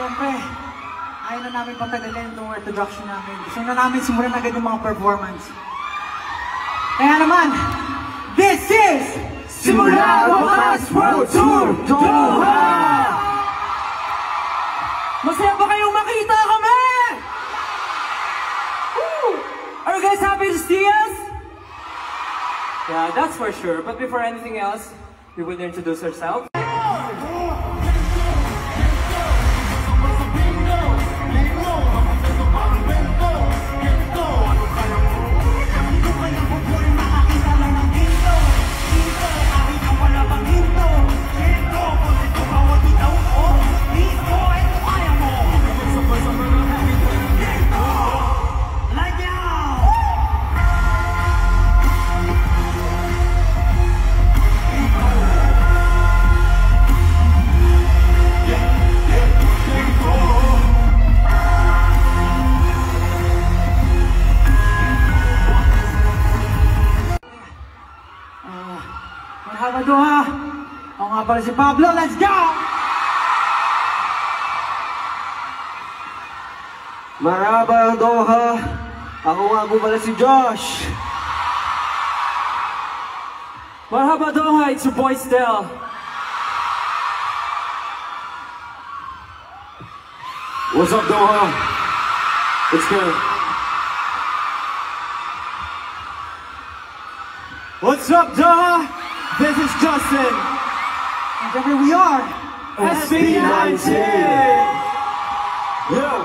Siyempre, ayaw na namin patagalin itong introduction namin. Gusto na namin simulan agad yung mga performance. Kaya naman, this is Simula Wakas World Tour Doha! Masaya ba kayong makita kami? Woo! Are you guys happy to see us? Yeah, that's for sure. But before anything else, we will introduce ourselves. Marhaba Doha! Ako nga pala si Pablo, let's go! Marhaba Doha! Ako nga po pala si Josh! Marhaba Doha, it's your boy Stel. What's up Doha? It's good. What's up Doha? This is Justin. And here we are, SB19! Yeah!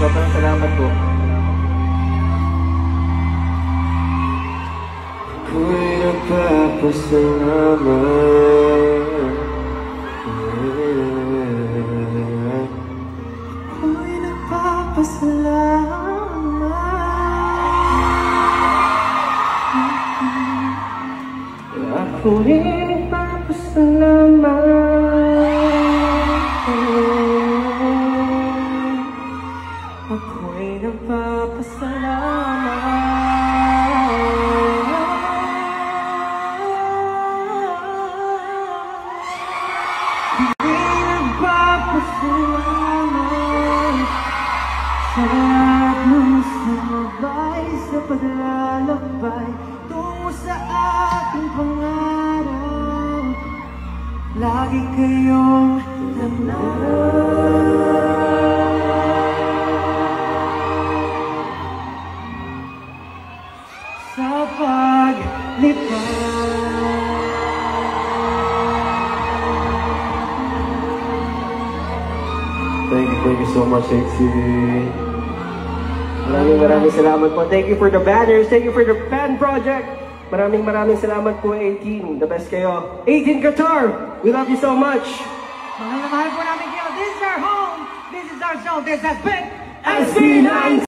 Sobrang salamat po. Ako'y nagpapasalamat. Ako'y nagpapasalamat. Ako'y nagpapasalamat. Ako'y nagpapasalamat. Ako'y nagpapasalamat sa lahat ng sumabay sa paglalakbay tungo sa ating pangarap. Lagi kayong nanalo. Sa paglipad. Thank you so much, Sexy. Maraming salamat po. Thank you for the banners. Thank you for the fan project. Maraming salamat po, 18. The best kayo. 18 Qatar! We love you so much. Mahal na mahal po namin kayo. This is our home. This is our show. This has been SB19!